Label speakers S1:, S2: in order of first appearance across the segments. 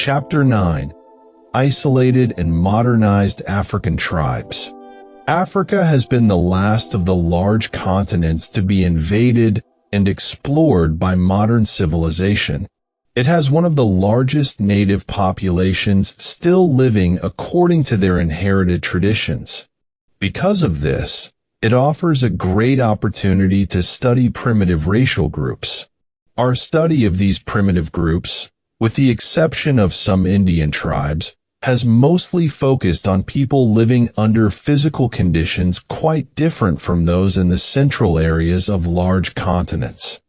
S1: Chapter 9: Isolated and Modernized African Tribes. Africa has been the last of the large continents to be invaded and explored by modern civilization. It has one of the largest native populations still living according to their inherited traditions. Because of this, it offers a great opportunity to study primitive racial groups. Our study of these primitive groups, with the exception of some Indian tribes, has mostly focused on people living under physical conditions quite different from those in the central areas of large continents.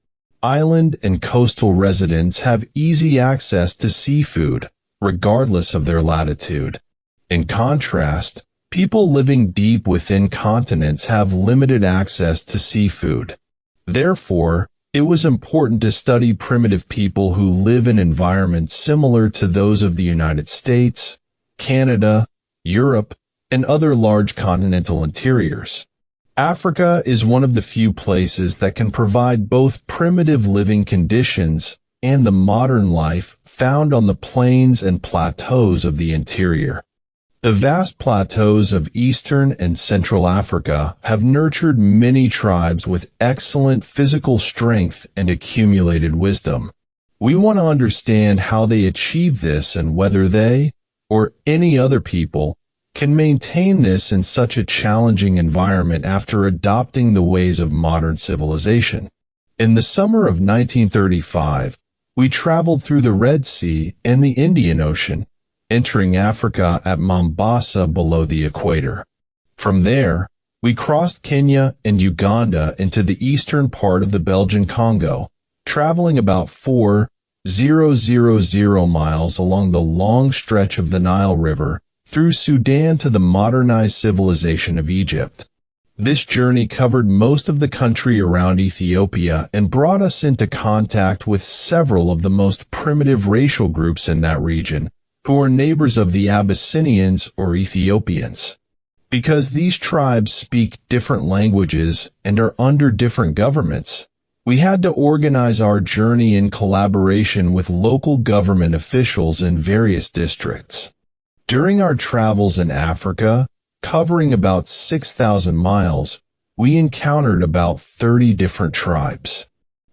S1: Island and coastal residents have easy access to seafood, regardless of their latitude. In contrast, people living deep within continents have limited access to seafood. Therefore, it was important to study primitive people who live in environments similar to those of the United States, Canada, Europe, and other large continental interiors. Africa is one of the few places that can provide both primitive living conditions and the modern life found on the plains and plateaus of the interior. The vast plateaus of Eastern and Central Africa have nurtured many tribes with excellent physical strength and accumulated wisdom. We want to understand how they achieve this and whether they, or any other people, can maintain this in such a challenging environment after adopting the ways of modern civilization. In the summer of 1935, we traveled through the Red Sea and the Indian Ocean, entering Africa at Mombasa below the equator. From there, we crossed Kenya and Uganda into the eastern part of the Belgian Congo, traveling about 4,000 miles along the long stretch of the Nile River through Sudan to the modernized civilization of Egypt. This journey covered most of the country around Ethiopia and brought us into contact with several of the most primitive racial groups in that region, who are neighbors of the Abyssinians or Ethiopians. Because these tribes speak different languages and are under different governments, we had to organize our journey in collaboration with local government officials in various districts. During our travels in Africa, covering about 6,000 miles, we encountered about 30 different tribes.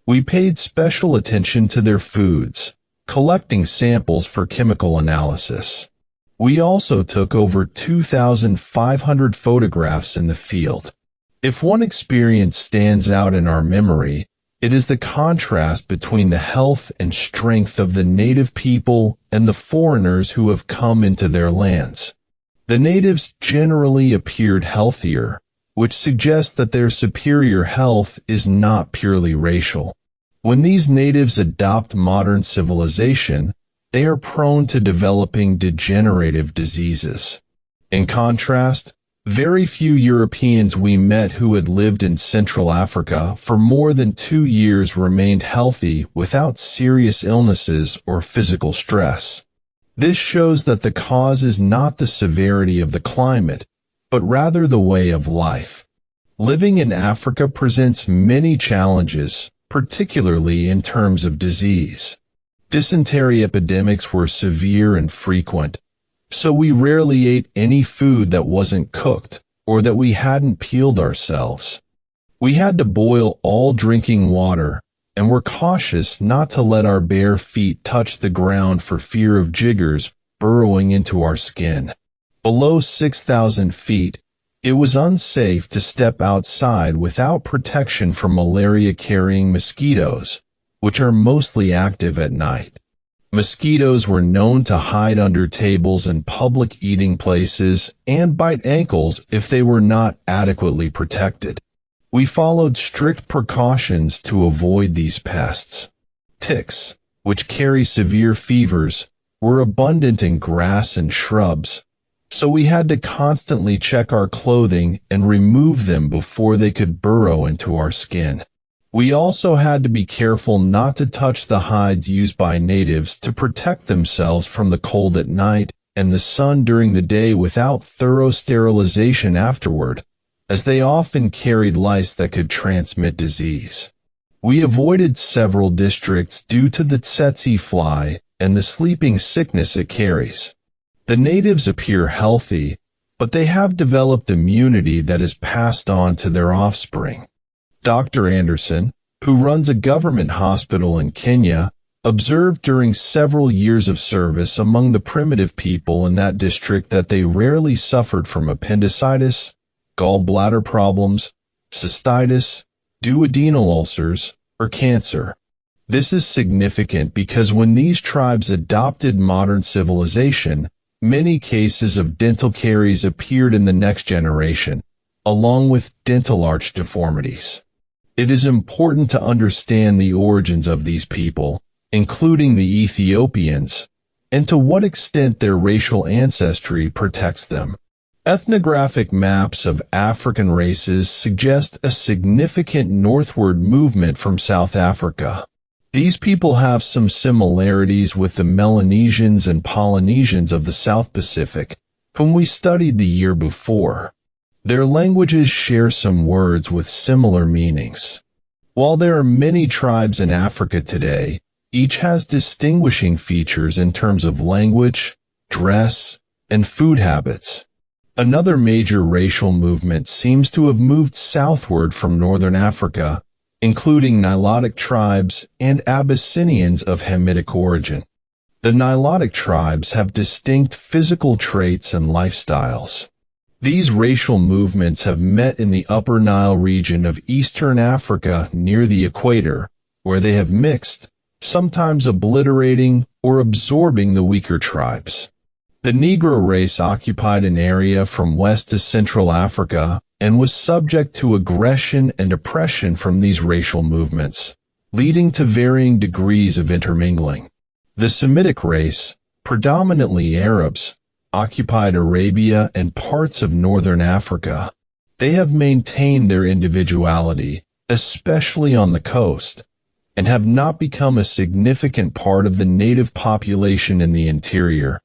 S1: We paid special attention to their foods, collecting samples for chemical analysis. We also took over 2,500 photographs in the field. If one experience stands out in our memory, it is the contrast between the health and strength of the native people and the foreigners who have come into their lands. The natives generally appeared healthier, which suggests that their superior health is not purely racial. When these natives adopt modern civilization, they are prone to developing degenerative diseases. In contrast, very few Europeans we met who had lived in Central Africa for more than 2 years remained healthy without serious illnesses or physical stress. This shows that the cause is not the severity of the climate, but rather the way of life. Living in Africa presents many challenges, particularly in terms of disease. Dysentery epidemics were severe and frequent, so we rarely ate any food that wasn't cooked or that we hadn't peeled ourselves. We had to boil all drinking water and were cautious not to let our bare feet touch the ground for fear of jiggers burrowing into our skin. Below 6,000 feet, it was unsafe to step outside without protection from malaria-carrying mosquitoes, which are mostly active at night. Mosquitoes were known to hide under tables in public eating places and bite ankles if they were not adequately protected. We followed strict precautions to avoid these pests. Ticks, which carry severe fevers, were abundant in grass and shrubs, so we had to constantly check our clothing and remove them before they could burrow into our skin. We also had to be careful not to touch the hides used by natives to protect themselves from the cold at night and the sun during the day without thorough sterilization afterward, as they often carried lice that could transmit disease. We avoided several districts due to the tsetse fly and the sleeping sickness it carries. The natives appear healthy, but they have developed immunity that is passed on to their offspring. Dr. Anderson, who runs a government hospital in Kenya, observed during several years of service among the primitive people in that district that they rarely suffered from appendicitis, gallbladder problems, cystitis, duodenal ulcers, or cancer. This is significant because when these tribes adopted modern civilization, many cases of dental caries appeared in the next generation, along with dental arch deformities. It is important to understand the origins of these people, including the Ethiopians, and to what extent their racial ancestry protects them. Ethnographic maps of African races suggest a significant northward movement from South Africa. These people have some similarities with the Melanesians and Polynesians of the South Pacific, whom we studied the year before. Their languages share some words with similar meanings. While there are many tribes in Africa today, each has distinguishing features in terms of language, dress, and food habits. Another major racial movement seems to have moved southward from northern Africa, including Nilotic tribes and Abyssinians of Hamitic origin. The Nilotic tribes have distinct physical traits and lifestyles. These racial movements have met in the Upper Nile region of eastern Africa near the equator, where they have mixed, sometimes obliterating or absorbing the weaker tribes. The Negro race occupied an area from West to Central Africa and was subject to aggression and oppression from these racial movements, leading to varying degrees of intermingling. The Semitic race, predominantly Arabs, occupied Arabia and parts of northern Africa. They have maintained their individuality, especially on the coast, and have not become a significant part of the native population in the interior.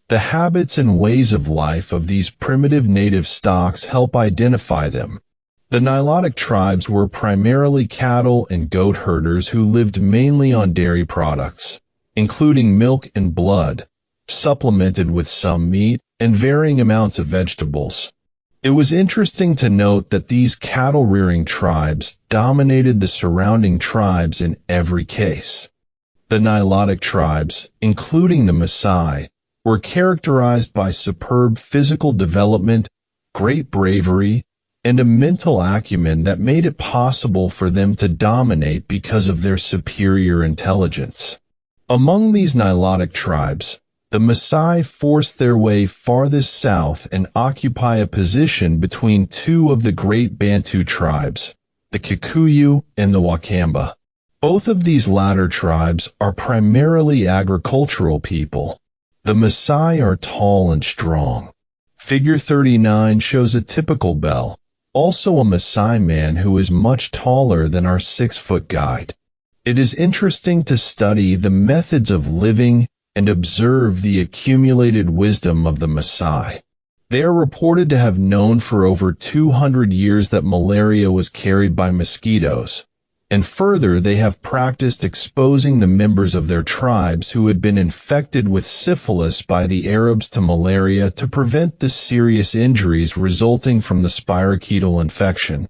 S1: The habits and ways of life of these primitive native stocks help identify them. The Nilotic tribes were primarily cattle and goat herders who lived mainly on dairy products, including milk and blood, supplemented with some meat and varying amounts of vegetables. It was interesting to note that these cattle-rearing tribes dominated the surrounding tribes in every case. The Nilotic tribes, including the Maasai, were characterized by superb physical development, great bravery, and a mental acumen that made it possible for them to dominate because of their superior intelligence. Among these Nilotic tribes, the Maasai forced their way farthest south and occupy a position between two of the great Bantu tribes, the Kikuyu and the Wakamba. Both of these latter tribes are primarily agricultural people. The Maasai are tall and strong. Figure 39 shows a typical Bell, also a Maasai man who is much taller than our 6-foot guide. It is interesting to study the methods of living and observe the accumulated wisdom of the Maasai. They are reported to have known for over 200 years that malaria was carried by mosquitoes, and further they have practiced exposing the members of their tribes who had been infected with syphilis by the Arabs to malaria to prevent the serious injuries resulting from the spirochetal infection.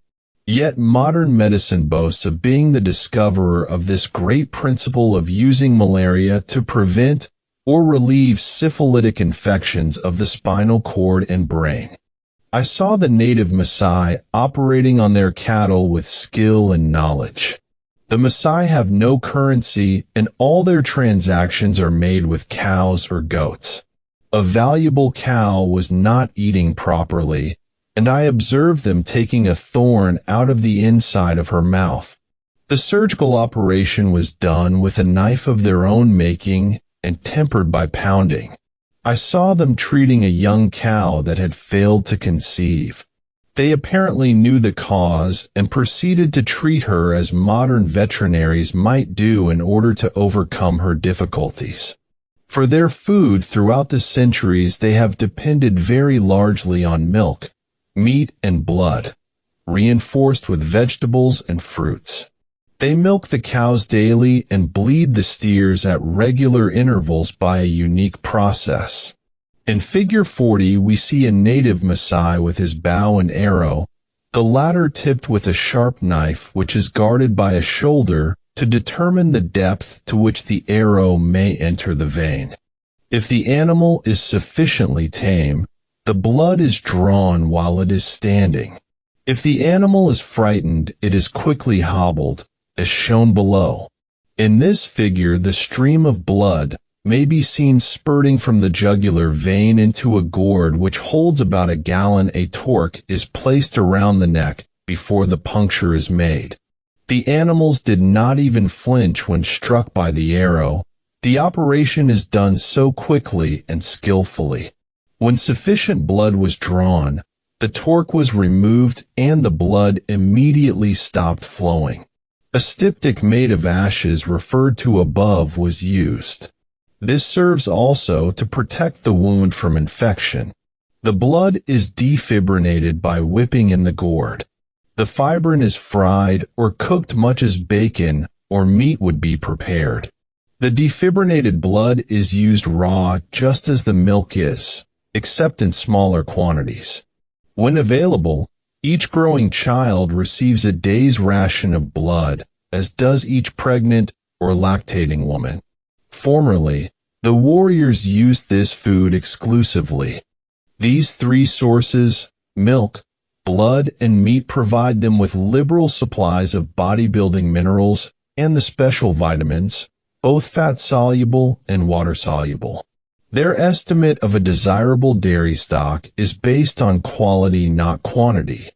S1: Yet modern medicine boasts of being the discoverer of this great principle of using malaria to prevent or relieve syphilitic infections of the spinal cord and brain. I saw the native Maasai operating on their cattle with skill and knowledge. The Maasai have no currency and all their transactions are made with cows or goats. A valuable cow was not eating properly, and I observed them taking a thorn out of the inside of her mouth. The surgical operation was done with a knife of their own making and tempered by pounding. I saw them treating a young cow that had failed to conceive. They apparently knew the cause and proceeded to treat her as modern veterinaries might do in order to overcome her difficulties. For their food throughout the centuries, they have depended very largely on milk, meat, and blood, reinforced with vegetables and fruits. They milk the cows daily and bleed the steers at regular intervals by a unique process. In Figure 40, we see a native Maasai with his bow and arrow, the latter tipped with a sharp knife which is guarded by a shoulder to determine the depth to which the arrow may enter the vein. If the animal is sufficiently tame, the blood is drawn while it is standing. If the animal is frightened, it is quickly hobbled, as shown below. In this figure, the stream of blood may be seen spurting from the jugular vein into a gourd which holds about a gallon. A torque is placed around the neck before the puncture is made. The animals did not even flinch when struck by the arrow. The operation is done so quickly and skillfully. When sufficient blood was drawn, the torque was removed and the blood immediately stopped flowing. A styptic made of ashes referred to above was used. This serves also to protect the wound from infection. The blood is defibrinated by whipping in the gourd. The fibrin is fried or cooked much as bacon or meat would be prepared. The defibrinated blood is used raw just as the milk is, except in smaller quantities. When available, each growing child receives a day's ration of blood, as does each pregnant or lactating woman. Formerly, the warriors used this food exclusively. These three sources, milk, blood, and meat, provide them with liberal supplies of bodybuilding minerals and the special vitamins, both fat-soluble and water-soluble. Their estimate of a desirable dairy stock is based on quality, not quantity.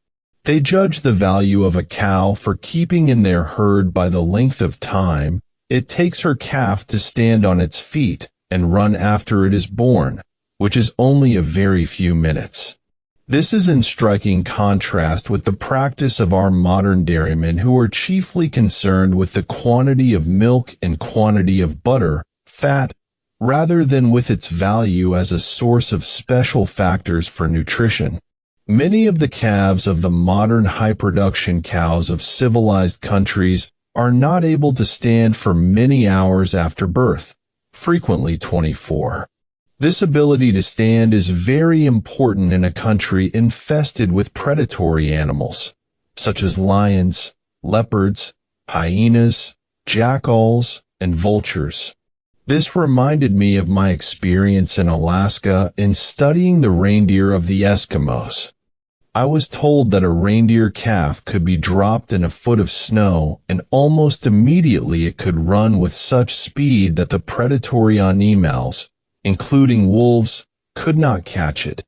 S1: They judge the value of a cow for keeping in their herd by the length of time it takes her calf to stand on its feet and run after it is born, which is only a very few minutes. This is in striking contrast with the practice of our modern dairymen, who are chiefly concerned with the quantity of milk and quantity of butter, fat, rather than with its value as a source of special factors for nutrition. Many of the calves of the modern high-production cows of civilized countries are not able to stand for many hours after birth, frequently 24. This ability to stand is very important in a country infested with predatory animals, such as lions, leopards, hyenas, jackals, and vultures. This reminded me of my experience in Alaska in studying the reindeer of the Eskimos. I was told that a reindeer calf could be dropped in a foot of snow, and almost immediately it could run with such speed that the predatory animals, including wolves, could not catch it,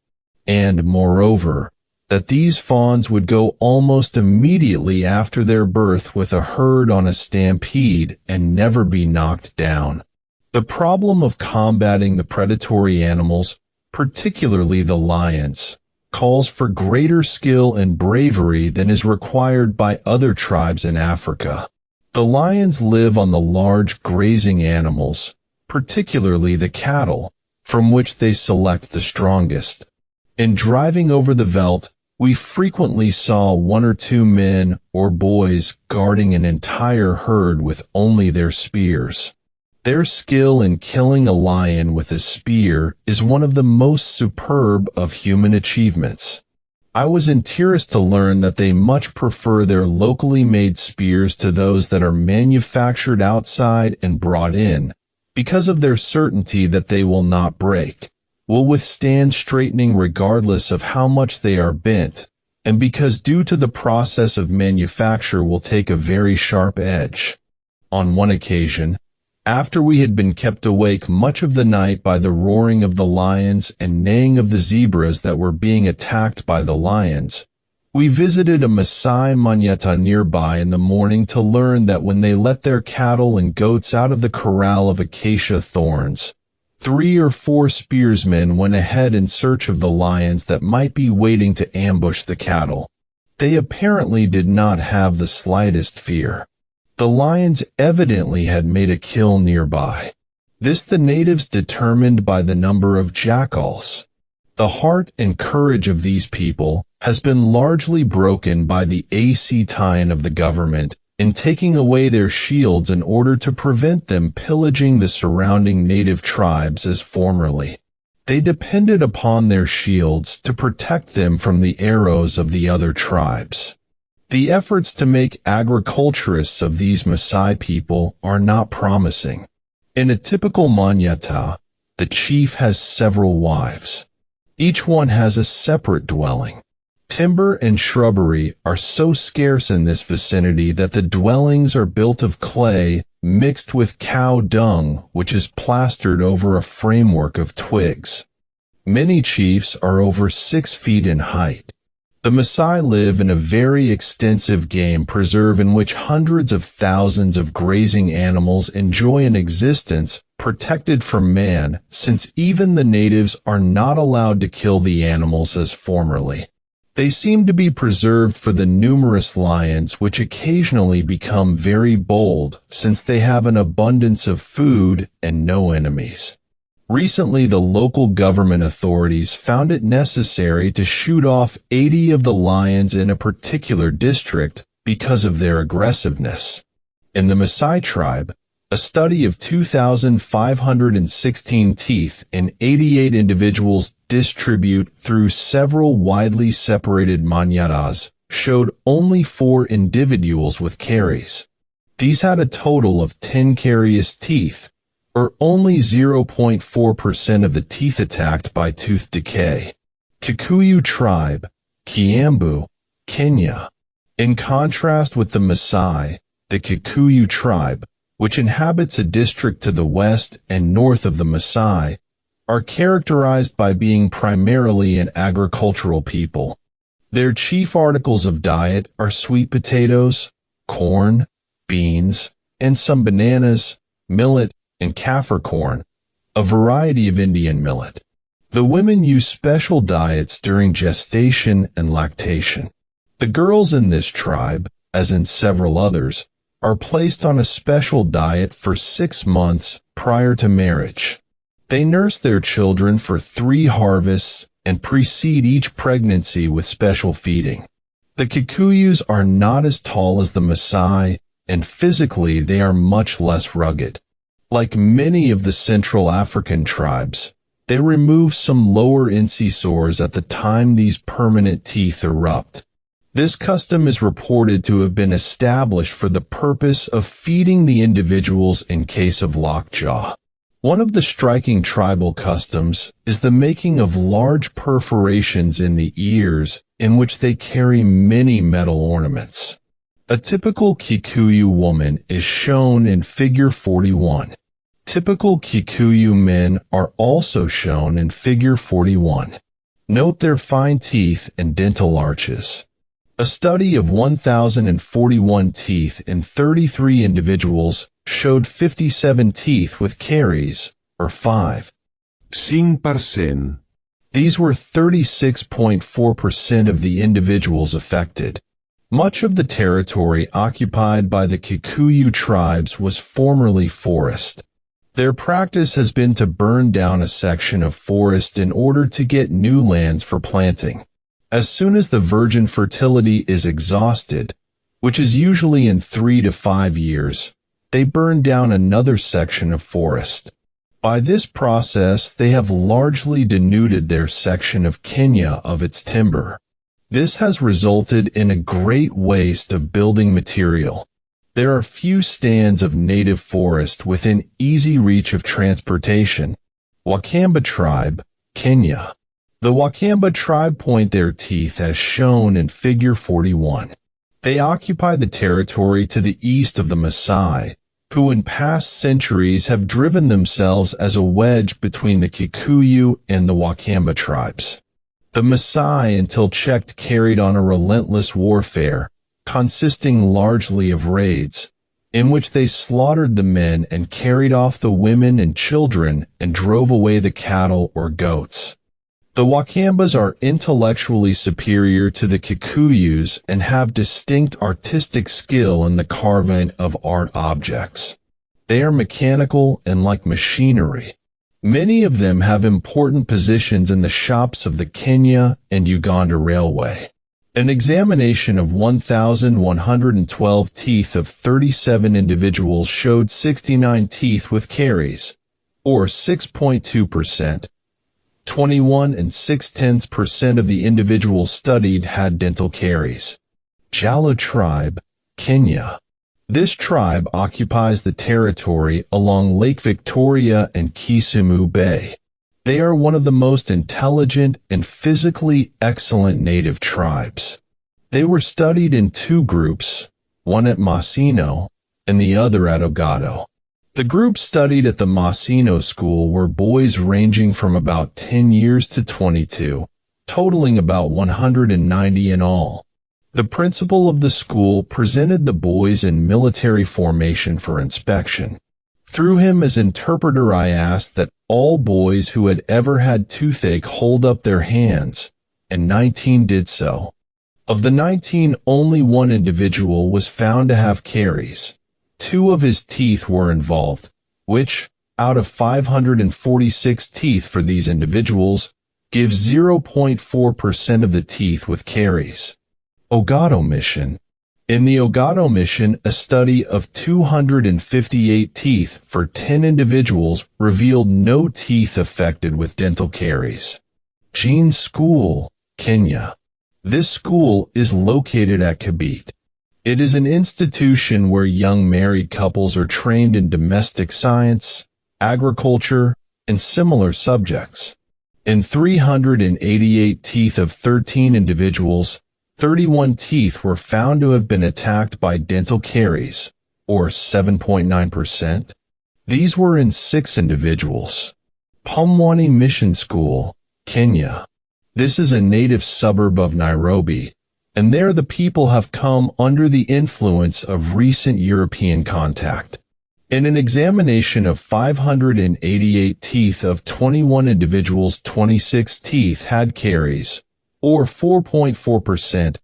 S1: and, moreover, that these fawns would go almost immediately after their birth with a herd on a stampede and never be knocked down. The problem of combating the predatory animals, particularly the lions, calls for greater skill and bravery than is required by other tribes in Africa. The lions live on the large grazing animals, particularly the cattle, from which they select the strongest. In driving over the veldt, we frequently saw one or two men or boys guarding an entire herd with only their spears. Their skill in killing a lion with a spear is one of the most superb of human achievements. I was entertained to learn that they much prefer their locally made spears to those that are manufactured outside and brought in, because of their certainty that they will not break, will withstand straightening regardless of how much they are bent, and because due to the process of manufacture will take a very sharp edge. On one occasion, after we had been kept awake much of the night by the roaring of the lions and neighing of the zebras that were being attacked by the lions, we visited a Maasai Manyata nearby in the morning to learn that when they let their cattle and goats out of the corral of acacia thorns, 3 or 4 spearsmen went ahead in search of the lions that might be waiting to ambush the cattle. They apparently did not have the slightest fear. The lions evidently had made a kill nearby. This the natives determined by the number of jackals. The heart and courage of these people has been largely broken by the ACTION of the government in taking away their shields in order to prevent them pillaging the surrounding native tribes as formerly. They depended upon their shields to protect them from the arrows of the other tribes. The efforts to make agriculturists of these Maasai people are not promising. In a typical Manyata, the chief has several wives. Each one has a separate dwelling. Timber and shrubbery are so scarce in this vicinity that the dwellings are built of clay mixed with cow dung, which is plastered over a framework of twigs. Many chiefs are over 6 feet in height. The Maasai live in a very extensive game preserve in which hundreds of thousands of grazing animals enjoy an existence protected from man, since even the natives are not allowed to kill the animals as formerly. They seem to be preserved for the numerous lions which occasionally become very bold since they have an abundance of food and no enemies. Recently, the local government authorities found it necessary to shoot off 80 of the lions in a particular district because of their aggressiveness. In the Maasai tribe, a study of 2,516 teeth in 88 individuals distribute through several widely separated manyatas showed only 4 individuals with caries. These had a total of 10 carious teeth, or only 0.4% of the teeth attacked by tooth decay. Kikuyu tribe, Kiambu, Kenya. In contrast with the Maasai, the Kikuyu tribe, which inhabits a district to the west and north of the Maasai, are characterized by being primarily an agricultural people. Their chief articles of diet are sweet potatoes, corn, beans, and some bananas, millet, and kaffir corn, a variety of Indian millet. The women use special diets during gestation and lactation. The girls in this tribe, as in several others, are placed on a special diet for 6 months prior to marriage. They nurse their children for 3 harvests and precede each pregnancy with special feeding. The Kikuyus are not as tall as the Maasai, and physically they are much less rugged. Like many of the Central African tribes, they remove some lower incisors at the time these permanent teeth erupt. This custom is reported to have been established for the purpose of feeding the individuals in case of lockjaw. One of the striking tribal customs is the making of large perforations in the ears in which they carry many metal ornaments. A typical Kikuyu woman is shown in Figure 41. Typical Kikuyu men are also shown in Figure 41. Note their fine teeth and dental arches. A study of 1,041 teeth in 33 individuals showed 57 teeth with caries, or 5%. These were 36.4% of the individuals affected. Much of the territory occupied by the Kikuyu tribes was formerly forest. Their practice has been to burn down a section of forest in order to get new lands for planting. As soon as the virgin fertility is exhausted, which is usually in 3 to 5 years, they burn down another section of forest. By this process, they have largely denuded their section of Kenya of its timber. This has resulted in a great waste of building material. There are few stands of native forest within easy reach of transportation. Wakamba tribe, Kenya. The Wakamba tribe point their teeth as shown in Figure 41. They occupy the territory to the east of the Maasai, who in past centuries have driven themselves as a wedge between the Kikuyu and the Wakamba tribes. The Maasai, until checked, carried on a relentless warfare, consisting largely of raids, in which they slaughtered the men and carried off the women and children and drove away the cattle or goats. The Wakambas are intellectually superior to the Kikuyus and have distinct artistic skill in the carving of art objects. They are mechanical and like machinery. Many of them have important positions in the shops of the Kenya and Uganda Railway. An examination of 1,112 teeth of 37 individuals showed 69 teeth with caries, or 6.2%. 21 and 0.6% of the individuals studied had dental caries. Jalu tribe, Kenya. This tribe occupies the territory along Lake Victoria and Kisumu Bay. They are one of the most intelligent and physically excellent native tribes. They were studied in two groups, one at Masino and the other at Ogado. The group studied at the Masino school were boys ranging from about 10 years to 22, totaling about 190 in all. The principal of the school presented the boys in military formation for inspection. Through him as interpreter, I asked that all boys who had ever had toothache hold up their hands, and 19 did so. Of the 19, only one individual was found to have caries. 2 of his teeth were involved, which, out of 546 teeth for these individuals, gives 0.4% of the teeth with caries. Ogado Mission. In the Ogado Mission, a study of 258 teeth for 10 individuals revealed no teeth affected with dental caries. Jean School, Kenya. This school is located at Kibet. It is an institution where young married couples are trained in domestic science, agriculture, and similar subjects. In 388 teeth of 13 individuals, 31 teeth were found to have been attacked by dental caries, or 7.9%. These were in 6 individuals. Pumwani Mission School, Kenya. This is a native suburb of Nairobi, and there the people have come under the influence of recent European contact. In an examination of 588 teeth of 21 individuals, 26 teeth had caries, or 4.4%.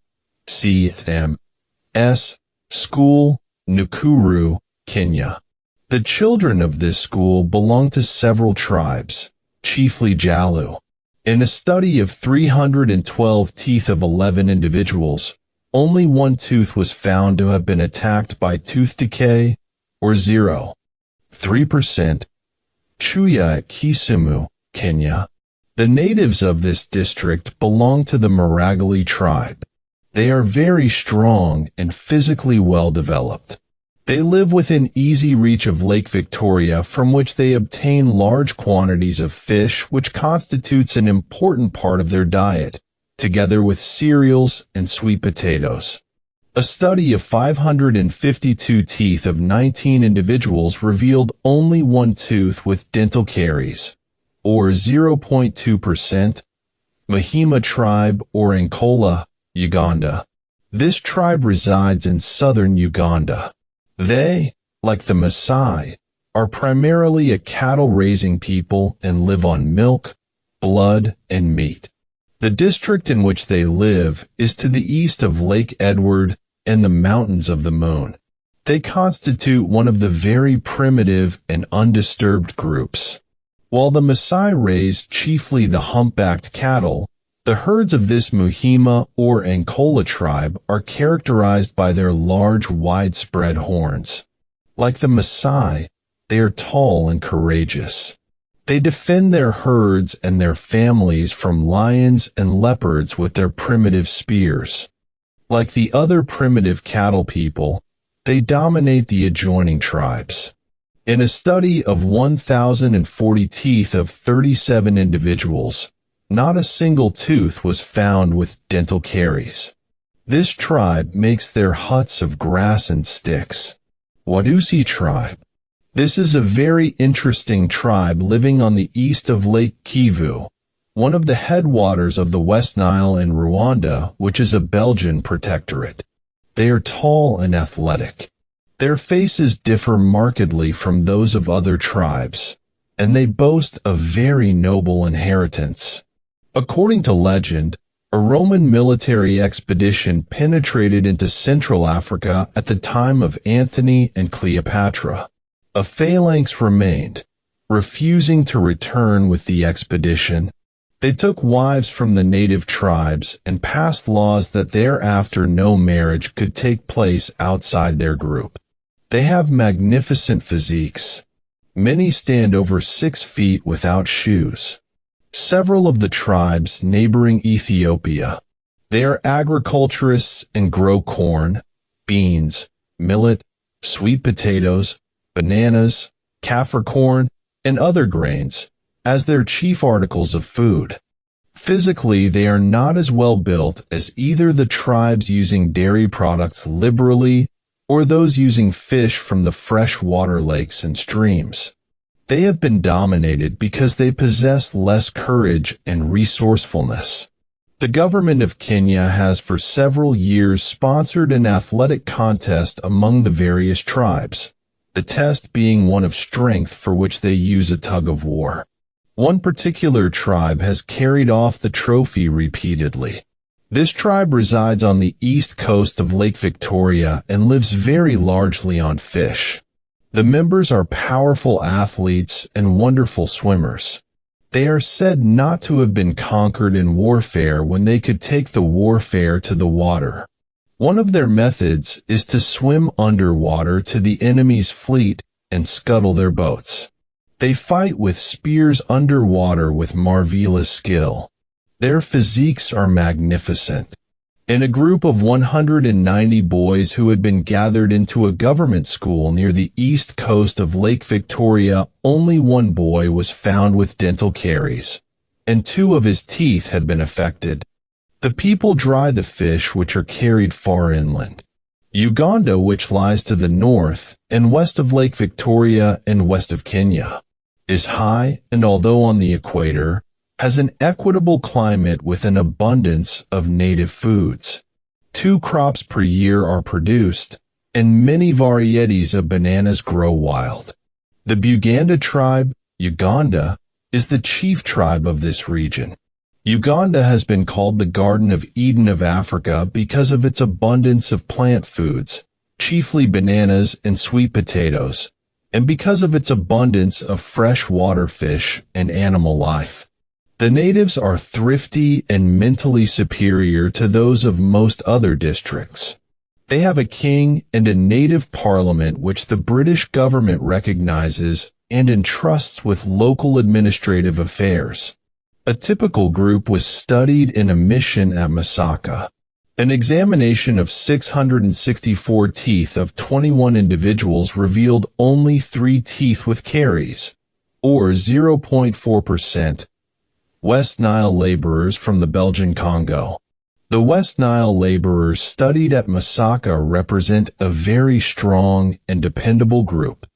S1: CMS School, Nakuru, Kenya. The children of this school belong to several tribes, chiefly Jalu. In a study of 312 teeth of 11 individuals, only 1 tooth was found to have been attacked by tooth decay, or 0.3%. Chuya at Kisumu, Kenya. The natives of this district belong to the Maragali tribe. They are very strong and physically well developed. They live within easy reach of Lake Victoria, from which they obtain large quantities of fish, which constitutes an important part of their diet, together with cereals and sweet potatoes. A study of 552 teeth of 19 individuals revealed only 1 tooth with dental caries, or 0.2%. Mahima tribe, or Ankola, Uganda. This tribe resides in southern Uganda. They, like the Maasai, are primarily a cattle-raising people and live on milk, blood, and meat. The district in which they live is to the east of Lake Edward and the Mountains of the Moon. They constitute one of the very primitive and undisturbed groups. While the Maasai raise chiefly the humpbacked cattle, the herds of this Muhima or Ankola tribe are characterized by their large, widespread horns. Like the Maasai, they are tall and courageous. They defend their herds and their families from lions and leopards with their primitive spears. Like the other primitive cattle people, they dominate the adjoining tribes. In a study of 1,040 teeth of 37 individuals, not a single tooth was found with dental caries. This tribe makes their huts of grass and sticks. Wadusi tribe. This is a very interesting tribe living on the east of Lake Kivu, one of the headwaters of the West Nile in Rwanda, which is a Belgian protectorate. They are tall and athletic. Their faces differ markedly from those of other tribes, and they boast a very noble inheritance. According to legend, a Roman military expedition penetrated into Central Africa at the time of Antony and Cleopatra. A phalanx remained, refusing to return with the expedition. They took wives from the native tribes and passed laws that thereafter no marriage could take place outside their group. They have magnificent physiques. Many stand over 6 feet without shoes. Several of the tribes neighboring Ethiopia. They are agriculturists and grow corn, beans, millet, sweet potatoes, bananas, kaffir corn, and other grains as their chief articles of food. Physically, they are not as well built as either the tribes using dairy products liberally or those using fish from the freshwater lakes and streams. They have been dominated because they possess less courage and resourcefulness. The government of Kenya has for several years sponsored an athletic contest among the various tribes, the test being one of strength for which they use a tug-of-war. One particular tribe has carried off the trophy repeatedly. This tribe resides on the east coast of Lake Victoria and lives very largely on fish. The members are powerful athletes and wonderful swimmers. They are said not to have been conquered in warfare when they could take the warfare to the water. One of their methods is to swim underwater to the enemy's fleet and scuttle their boats. They fight with spears underwater with marvelous skill. Their physiques are magnificent. In a group of 190 boys who had been gathered into a government school near the east coast of Lake Victoria, only one boy was found with dental caries, and 2 of his teeth had been affected. The people dry the fish which are carried far inland. Uganda, which lies to the north and west of Lake Victoria and west of Kenya, is high and, although on the equator, has an equitable climate with an abundance of native foods. 2 crops per year are produced, and many varieties of bananas grow wild. The Buganda tribe, Uganda, is the chief tribe of this region. Uganda has been called the Garden of Eden of Africa because of its abundance of plant foods, chiefly bananas and sweet potatoes, and because of its abundance of freshwater fish and animal life. The natives are thrifty and mentally superior to those of most other districts. They have a king and a native parliament which the British government recognizes and entrusts with local administrative affairs. A typical group was studied in a mission at Masaka. An examination of 664 teeth of 21 individuals revealed only 3 teeth with caries, or 0.4%. West Nile laborers from the Belgian Congo. The West Nile laborers studied at Masaka represent a very strong and dependable group.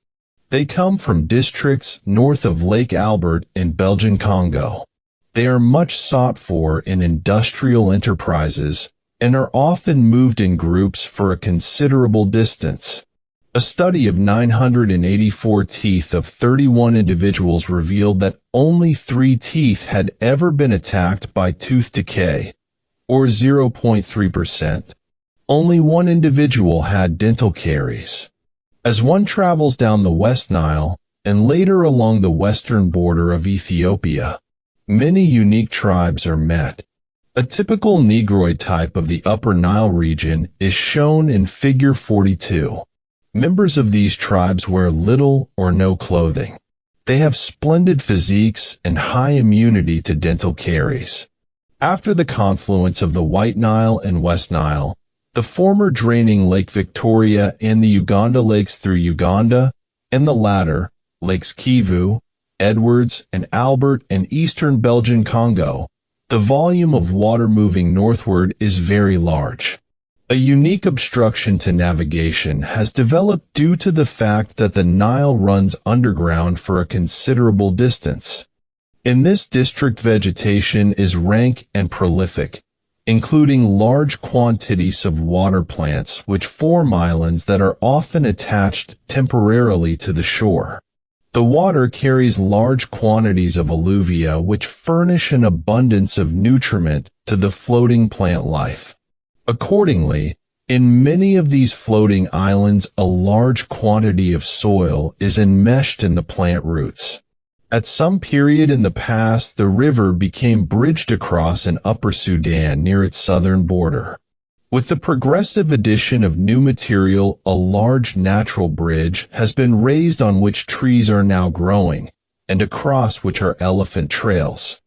S1: They come from districts north of Lake Albert in Belgian Congo. They are much sought for in industrial enterprises and are often moved in groups for a considerable distance. A study of 984 teeth of 31 individuals revealed that only 3 teeth had ever been attacked by tooth decay, or 0.3%. Only 1 individual had dental caries. As one travels down the West Nile, and later along the western border of Ethiopia, many unique tribes are met. A typical Negroid type of the Upper Nile region is shown in Figure 42. Members of these tribes wear little or no clothing. They have splendid physiques and high immunity to dental caries. After the confluence of the White Nile and West Nile, the former draining Lake Victoria and the Uganda lakes through Uganda, and the latter, Lakes Kivu, Edwards, and Albert and eastern Belgian Congo, the volume of water moving northward is very large. A unique obstruction to navigation has developed due to the fact that the Nile runs underground for a considerable distance. In this district, vegetation is rank and prolific, including large quantities of water plants which form islands that are often attached temporarily to the shore. The water carries large quantities of alluvia which furnish an abundance of nutriment to the floating plant life. Accordingly, in many of these floating islands, a large quantity of soil is enmeshed in the plant roots. At some period in the past, the river became bridged across in Upper Sudan near its southern border. With the progressive addition of new material, a large natural bridge has been raised on which trees are now growing, and across which are elephant trails.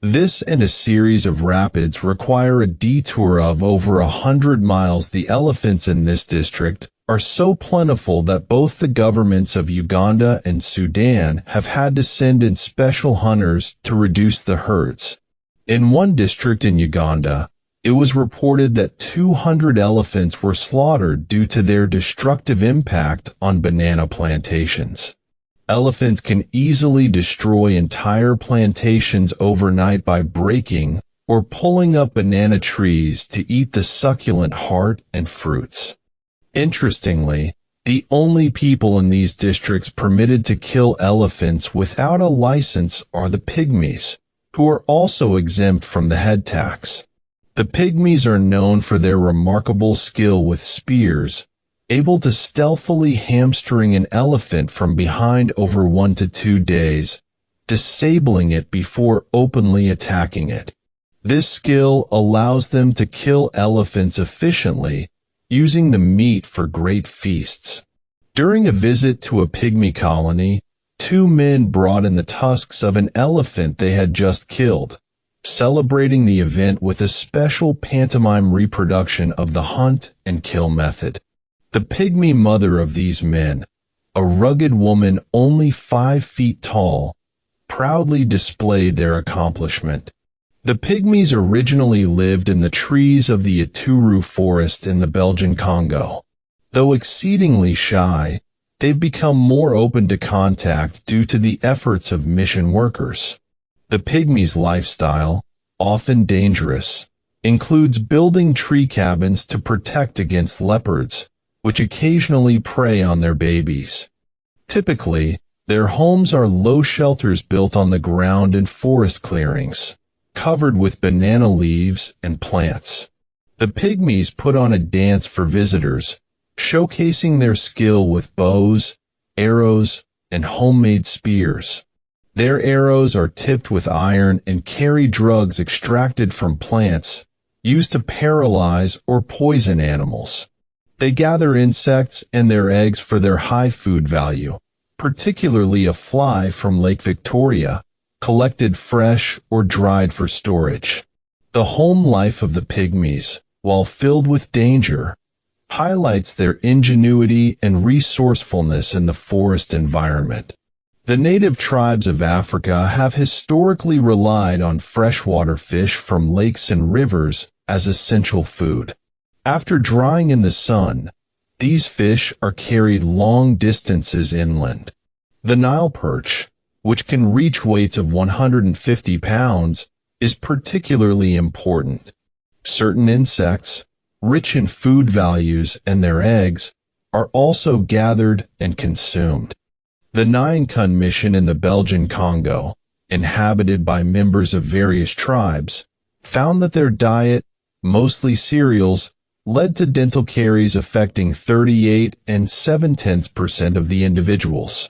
S1: This and a series of rapids require a detour of over 100 miles. The elephants in this district are so plentiful that both the governments of Uganda and Sudan have had to send in special hunters to reduce the herds. In one district in Uganda, it was reported that 200 elephants were slaughtered due to their destructive impact on banana plantations. Elephants can easily destroy entire plantations overnight by breaking or pulling up banana trees to eat the succulent heart and fruits. Interestingly, the only people in these districts permitted to kill elephants without a license are the pygmies, who are also exempt from the head tax. The pygmies are known for their remarkable skill with spears, able to stealthily hamstring an elephant from behind over 1 to 2 days, disabling it before openly attacking it. This skill allows them to kill elephants efficiently, using the meat for great feasts. During a visit to a pygmy colony, 2 men brought in the tusks of an elephant they had just killed, celebrating the event with a special pantomime reproduction of the hunt and kill method. The pygmy mother of these men, a rugged woman only 5 feet tall, proudly displayed their accomplishment. The pygmies originally lived in the trees of the Ituru forest in the Belgian Congo. Though exceedingly shy, they've become more open to contact due to the efforts of mission workers. The pygmies' lifestyle, often dangerous, includes building tree cabins to protect against leopards, which occasionally prey on their babies. Typically, their homes are low shelters built on the ground in forest clearings, covered with banana leaves and plants. The pygmies put on a dance for visitors, showcasing their skill with bows, arrows, and homemade spears. Their arrows are tipped with iron and carry drugs extracted from plants, used to paralyze or poison animals. They gather insects and their eggs for their high food value, particularly a fly from Lake Victoria, collected fresh or dried for storage. The home life of the pygmies, while filled with danger, highlights their ingenuity and resourcefulness in the forest environment. The native tribes of Africa have historically relied on freshwater fish from lakes and rivers as essential food. After drying in the sun, these fish are carried long distances inland. The Nile perch, which can reach weights of 150 pounds, is particularly important. Certain insects, rich in food values and their eggs, are also gathered and consumed. The Nyan-Kun mission in the Belgian Congo, inhabited by members of various tribes, found that their diet, mostly cereals, led to dental caries affecting 38 7/10% of the individuals.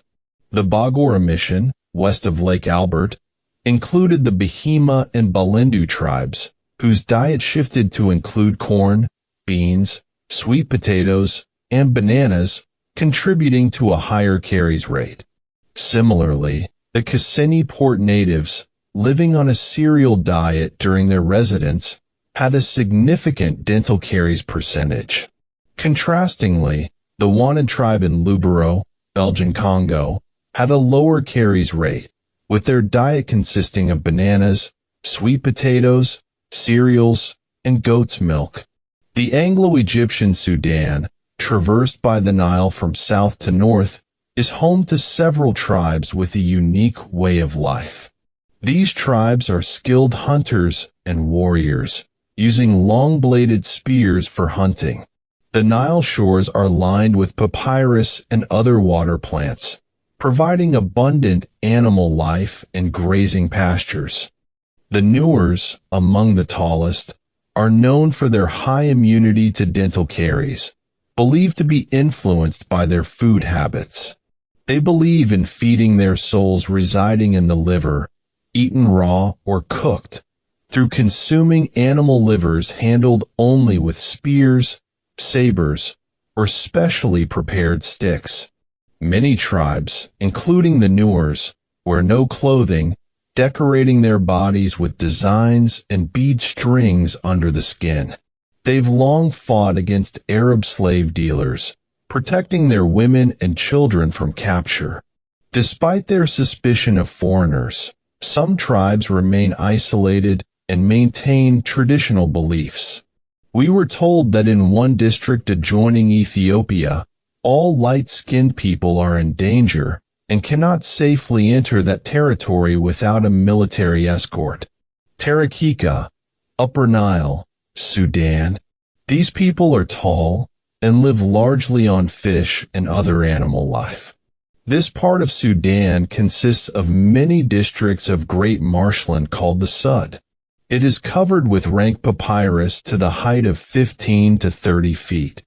S1: The Bagora mission, west of Lake Albert, included the Bahima and Balendu tribes, whose diet shifted to include corn, beans, sweet potatoes, and bananas, contributing to a higher caries rate. Similarly, the Kasseni Port natives, living on a cereal diet during their residence, had a significant dental caries percentage. Contrastingly, the Wanted tribe in Lubero, Belgian Congo, had a lower caries rate, with their diet consisting of bananas, sweet potatoes, cereals, and goat's milk. The Anglo-Egyptian Sudan, traversed by the Nile from south to north, is home to several tribes with a unique way of life. These tribes are skilled hunters and warriors, using long-bladed spears for hunting. The Nile shores are lined with papyrus and other water plants, providing abundant animal life and grazing pastures. The Nuers, among the tallest, are known for their high immunity to dental caries, believed to be influenced by their food habits. They believe in feeding their souls residing in the liver, eaten raw or cooked, through consuming animal livers handled only with spears, sabers, or specially prepared sticks. Many tribes, including the Nuers, wear no clothing, decorating their bodies with designs and bead strings under the skin. They've long fought against Arab slave dealers, protecting their women and children from capture. Despite their suspicion of foreigners, some tribes remain isolated and maintain traditional beliefs. We were told that in one district adjoining Ethiopia, all light-skinned people are in danger and cannot safely enter that territory without a military escort. Tarakika, Upper Nile, Sudan. These people are tall and live largely on fish and other animal life. This part of Sudan consists of many districts of great marshland called the Sud. It is covered with rank papyrus to the height of 15 to 30 feet.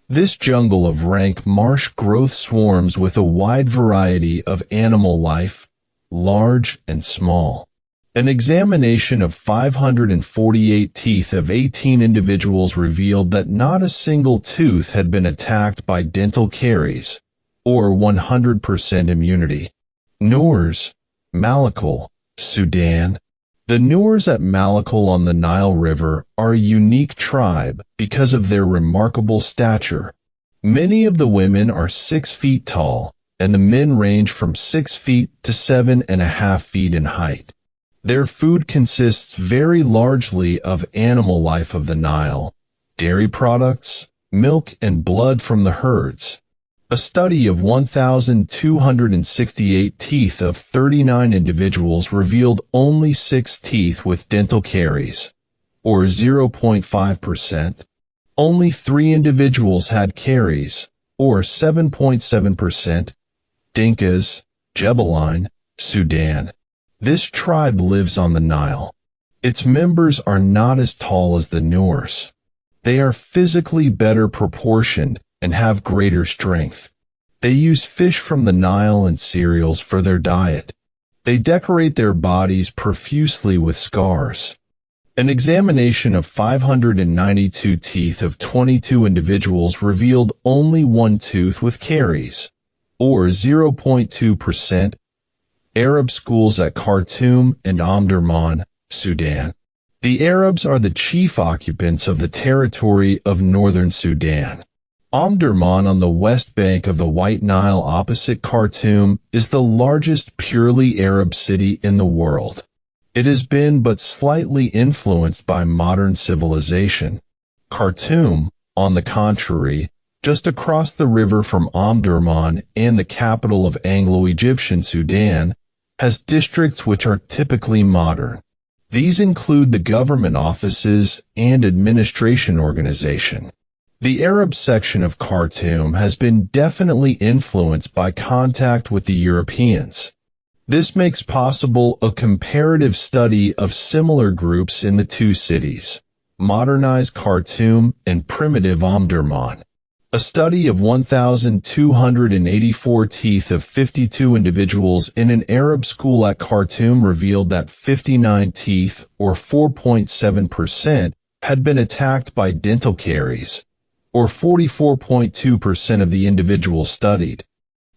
S1: This jungle of rank marsh growth swarms with a wide variety of animal life, large and small. An examination of 548 teeth of 18 individuals revealed that not a single tooth had been attacked by dental caries, or 100% immunity. Nuers, Malakal, Sudan. The Nuers at Malakal on the Nile River are a unique tribe because of their remarkable stature. Many of the women are 6 feet tall, and the men range from 6 feet to 7.5 feet in height. Their food consists very largely of animal life of the Nile, dairy products, milk, and blood from the herds. A study of 1,268 teeth of 39 individuals revealed only 6 teeth with dental caries, or 0.5%. Only 3 individuals had caries, or 7.7%. Dinkas, Jebelin, Sudan. This tribe lives on the Nile. Its members are not as tall as the Nuers. They are physically better proportioned and have greater strength. They use fish from the Nile and cereals for their diet. They decorate their bodies profusely with scars. An examination of 592 teeth of 22 individuals revealed only 1 tooth with caries, or 0.2%. Arab schools at Khartoum and Omdurman, Sudan. The Arabs are the chief occupants of the territory of northern Sudan. Omdurman on the west bank of the White Nile opposite Khartoum is the largest purely Arab city in the world. It has been but slightly influenced by modern civilization. Khartoum, on the contrary, just across the river from Omdurman and the capital of Anglo-Egyptian Sudan, has districts which are typically modern. These include the government offices and administration organization. The Arab section of Khartoum has been definitely influenced by contact with the Europeans. This makes possible a comparative study of similar groups in the two cities, modernized Khartoum and primitive Omdurman. A study of 1,284 teeth of 52 individuals in an Arab school at Khartoum revealed that 59 teeth, or 4.7%, had been attacked by dental caries, or 44.2% of the individuals studied.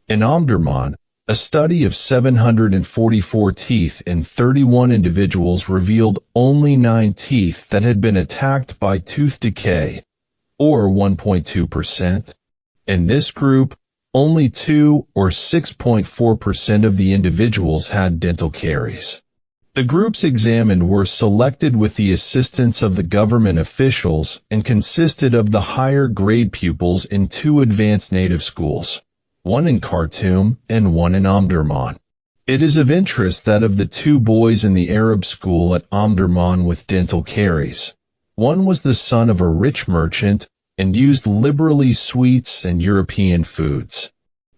S1: In Omdurman, a study of 744 teeth in 31 individuals revealed only 9 teeth that had been attacked by tooth decay, or 1.2%. In this group, only 2 or 6.4% of the individuals had dental caries. The groups examined were selected with the assistance of the government officials and consisted of the higher grade pupils in 2 advanced native schools, one in Khartoum and one in Omdurman. It is of interest that of the 2 boys in the Arab school at Omdurman with dental caries, one was the son of a rich merchant and used liberally sweets and European foods.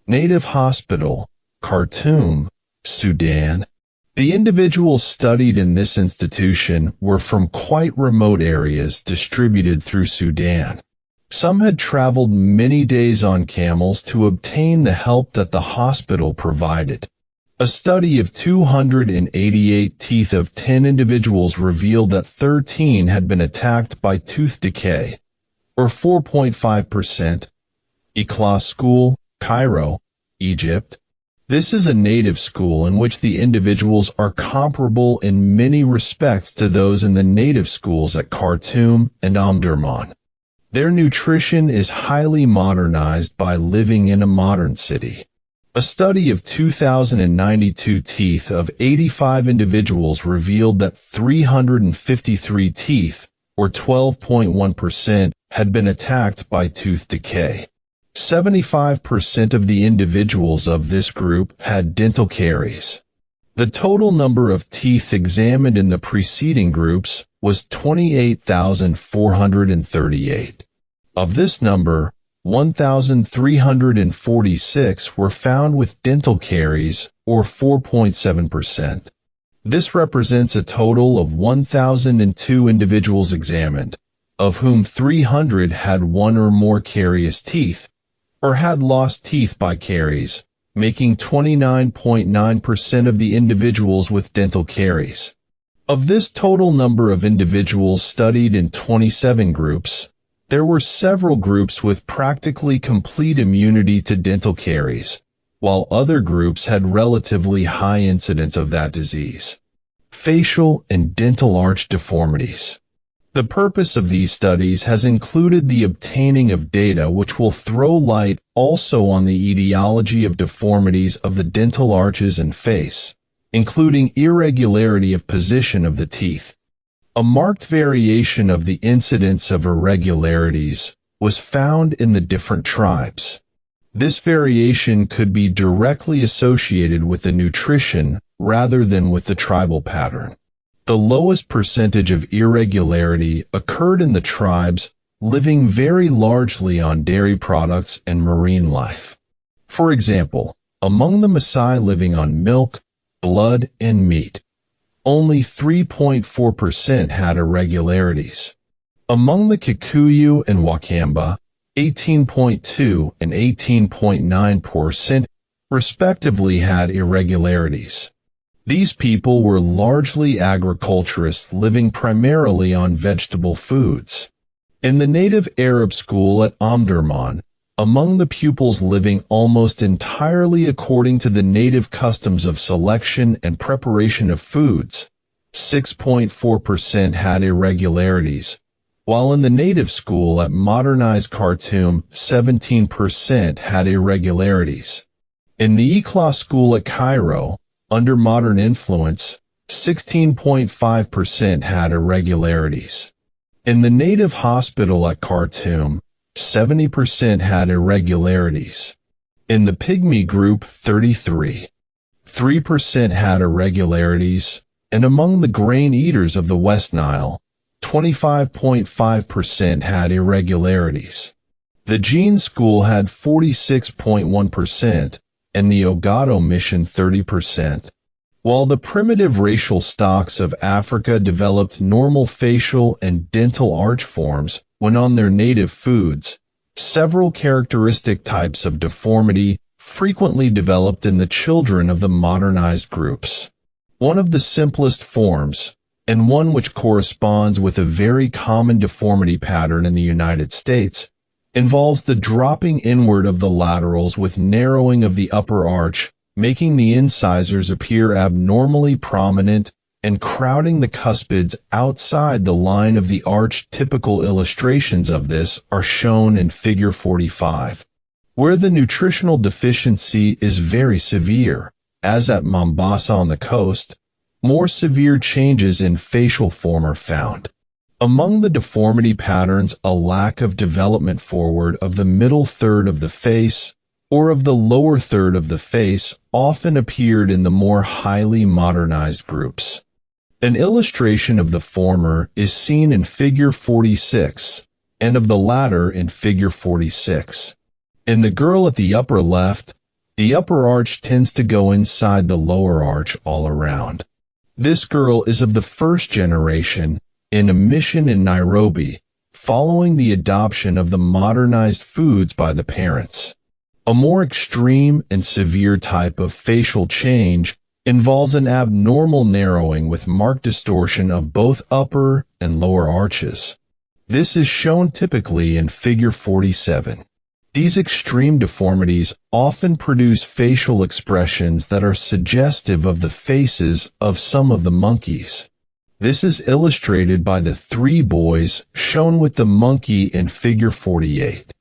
S1: Native Hospital, Khartoum, Sudan. The individuals studied in this institution were from quite remote areas distributed through Sudan. Some had traveled many days on camels to obtain the help that the hospital provided. A study of 288 teeth of 10 individuals revealed that 13 had been attacked by tooth decay, or 4.5%. Ikhlas School, Cairo, Egypt. This is a native school in which the individuals are comparable in many respects to those in the native schools at Khartoum and Omdurman. Their nutrition is highly modernized by living in a modern city. A study of 2,092 teeth of 85 individuals revealed that 353 teeth, or 12.1%, had been attacked by tooth decay. 75% of the individuals of this group had dental caries. The total number of teeth examined in the preceding groups was 28,438. Of this number, 1,346 were found with dental caries, or 4.7%. This represents a total of 1,002 individuals examined, of whom 300 had one or more carious teeth, or had lost teeth by caries, making 29.9% of the individuals with dental caries. Of this total number of individuals studied in 27 groups, there were several groups with practically complete immunity to dental caries, while other groups had relatively high incidence of that disease. Facial and dental arch deformities. The purpose of these studies has included the obtaining of data which will throw light also on the etiology of deformities of the dental arches and face, including irregularity of position of the teeth. A marked variation of the incidence of irregularities was found in the different tribes. This variation could be directly associated with the nutrition rather than with the tribal pattern. The lowest percentage of irregularity occurred in the tribes living very largely on dairy products and marine life. For example, among the Maasai living on milk, blood, and meat, only 3.4% had irregularities. Among the Kikuyu and Wakamba, 18.2 and 18.9% respectively had irregularities. These people were largely agriculturists living primarily on vegetable foods. In the native Arab school at Omdurman, among the pupils living almost entirely according to the native customs of selection and preparation of foods, 6.4% had irregularities, while in the native school at modernized Khartoum, 17% had irregularities. In the Ikhlas school at Cairo, under modern influence, 16.5% had irregularities. In the native hospital at Khartoum, 70% had irregularities. In the Pygmy group, 3% had irregularities, and among the grain eaters of the West Nile, 25.5% had irregularities. The Jin school had 46.1%, and the Ogado mission 30%. While the primitive racial stocks of Africa developed normal facial and dental arch forms when on their native foods, several characteristic types of deformity frequently developed in the children of the modernized groups. One of the simplest forms, and one which corresponds with a very common deformity pattern in the United States, involves the dropping inward of the laterals with narrowing of the upper arch, making the incisors appear abnormally prominent and crowding the cuspids outside the line of the arch. Typical illustrations of this are shown in Figure 45. Where the nutritional deficiency is very severe, as at Mombasa on the coast, more severe changes in facial form are found. Among the deformity patterns, a lack of development forward of the middle third of the face or of the lower third of the face often appeared in the more highly modernized groups. An illustration of the former is seen in Figure 46, and of the latter in Figure 46. In the girl at the upper left, the upper arch tends to go inside the lower arch all around. This girl is of the first generation in a mission in Nairobi, following the adoption of the modernized foods by the parents. A more extreme and severe type of facial change involves an abnormal narrowing with marked distortion of both upper and lower arches. This is shown typically in Figure 47. These extreme deformities often produce facial expressions that are suggestive of the faces of some of the monkeys. This is illustrated by the three boys shown with the monkey in Figure 48.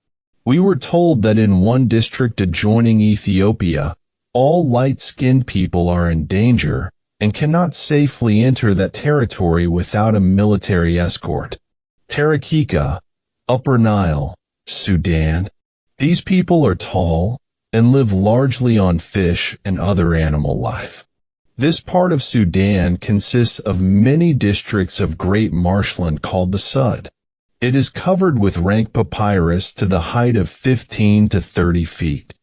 S1: We were told that in one district adjoining Ethiopia, all light-skinned people are in danger and cannot safely enter that territory without a military escort. Tarakika, Upper Nile, Sudan. These people are tall and live largely on fish and other animal life. This part of Sudan consists of many districts of great marshland called the Sud. It is covered with rank papyrus to the height of 15 to 30 feet.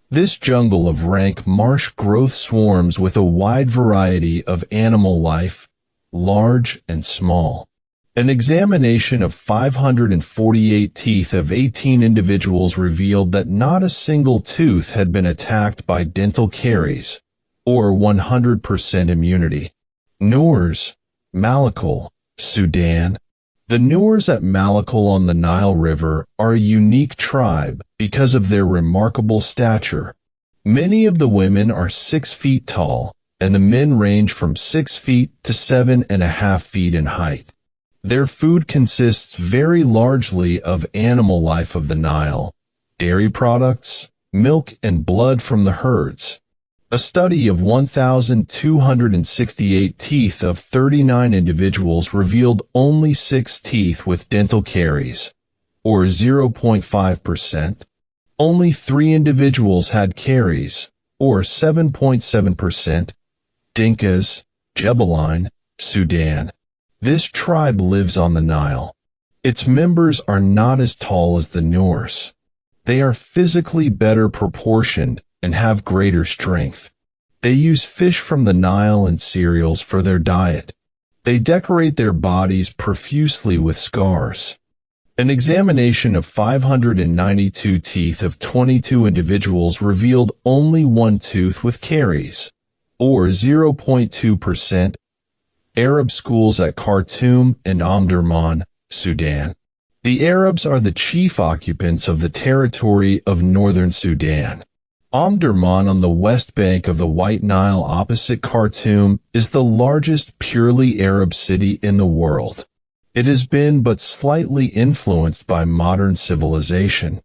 S1: This jungle of rank marsh growth swarms with a wide variety of animal life, large and small. An examination of 548 teeth of 18 individuals revealed that not a single tooth had been attacked by dental caries, or 100% immunity. Noors, Malakal, Sudan. The Noors at Malakal on the Nile River are a unique tribe because of their remarkable stature. Many of the women are 6 feet tall, and the men range from 6 feet to 7.5 feet in height. Their food consists very largely of animal life of the Nile, dairy products, milk, and blood from the herds. A study of 1,268 teeth of 39 individuals revealed only 6 teeth with dental caries, or 0.5%. Only 3 individuals had caries, or 7.7%. Dinkas, Jebelin, Sudan. This tribe lives on the Nile. Its members are not as tall as the Noors. They are physically better proportioned and have greater strength. They use fish from the Nile and cereals for their diet. They decorate their bodies profusely with scars. An examination of 592 teeth of 22 individuals revealed only 1 tooth with caries, or 0.2%. Arab schools at Khartoum and Omdurman, Sudan. The Arabs are the chief occupants of the territory of northern Sudan. Omdurman on the west bank of the White Nile opposite Khartoum is the largest purely Arab city in the world. It has been but slightly influenced by modern civilization.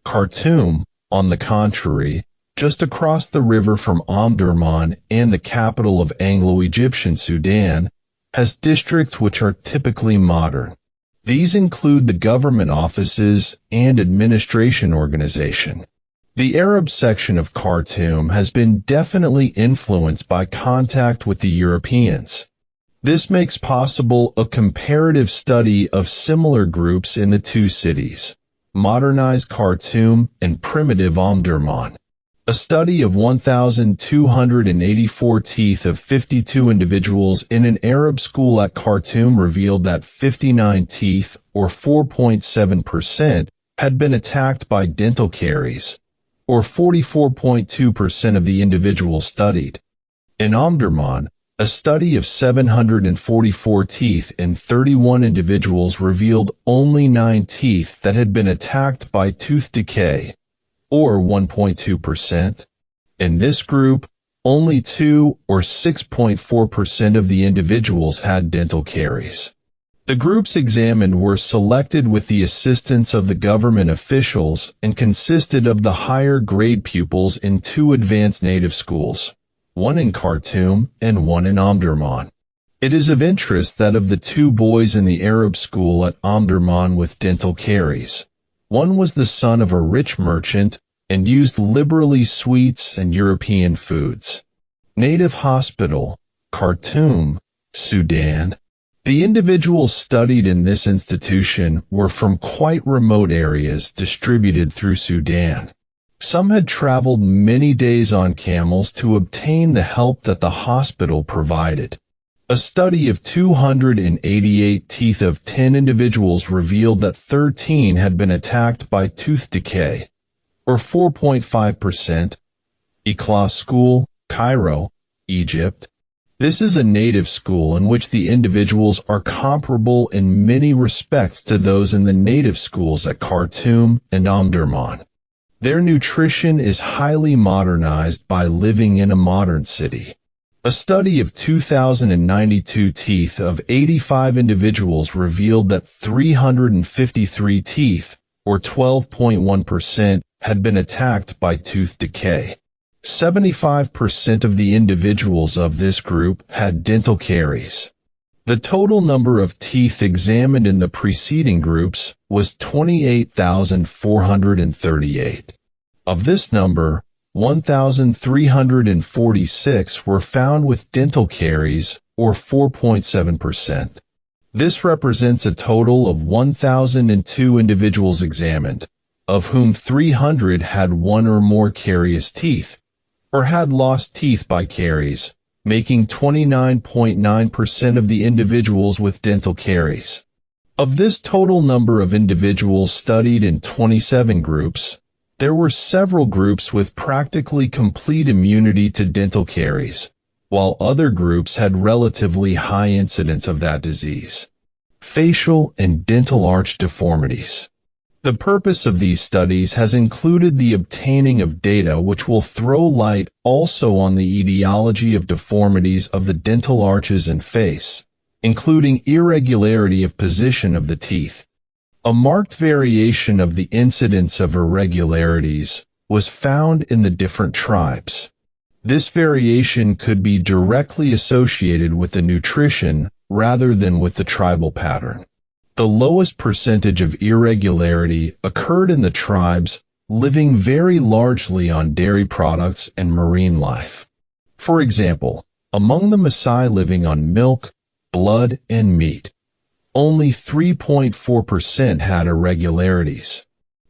S1: Khartoum, on the contrary, just across the river from Omdurman and the capital of Anglo-Egyptian Sudan, has districts which are typically modern. These include the government offices and administration organization. The Arab section of Khartoum has been definitely influenced by contact with the Europeans. This makes possible a comparative study of similar groups in the two cities, modernized Khartoum and primitive Omdurman. A study of 1,284 teeth of 52 individuals in an Arab school at Khartoum revealed that 59 teeth, or 4.7%, had been attacked by dental caries, or 44.2% of the individuals studied. In Omdurman, a study of 744 teeth in 31 individuals revealed only 9 teeth that had been attacked by tooth decay, or 1.2%. In this group, only 2 or 6.4% of the individuals had dental caries. The groups examined were selected with the assistance of the government officials and consisted of the higher grade pupils in 2 advanced native schools, one in Khartoum and one in Omdurman. It is of interest that of the 2 boys in the Arab school at Omdurman with dental caries, one was the son of a rich merchant and used liberally sweets and European foods. Native Hospital, Khartoum, Sudan. The individuals studied in this institution were from quite remote areas distributed through Sudan. Some had traveled many days on camels to obtain the help that the hospital provided. A study of 288 teeth of 10 individuals revealed that 13 had been attacked by tooth decay, or 4.5%. Ikhlas School, Cairo, Egypt. This is a native school in which the individuals are comparable in many respects to those in the native schools at Khartoum and Omdurman. Their nutrition is highly modernized by living in a modern city. A study of 2,092 teeth of 85 individuals revealed that 353 teeth, or 12.1%, had been attacked by tooth decay. 75% of the individuals of this group had dental caries. The total number of teeth examined in the preceding groups was 28,438. Of this number, 1,346 were found with dental caries, or 4.7%. This represents a total of 1,002 individuals examined, of whom 300 had one or more carious teeth, or had lost teeth by caries, making 29.9% of the individuals with dental caries. Of this total number of individuals studied in 27 groups, there were several groups with practically complete immunity to dental caries, while other groups had relatively high incidence of that disease. Facial and dental arch deformities. The purpose of these studies has included the obtaining of data which will throw light also on the etiology of deformities of the dental arches and face, including irregularity of position of the teeth. A marked variation of the incidence of irregularities was found in the different tribes. This variation could be directly associated with the nutrition rather than with the tribal pattern. The lowest percentage of irregularity occurred in the tribes living very largely on dairy products and marine life. For example, among the Maasai living on milk, blood, and meat, only 3.4% had irregularities.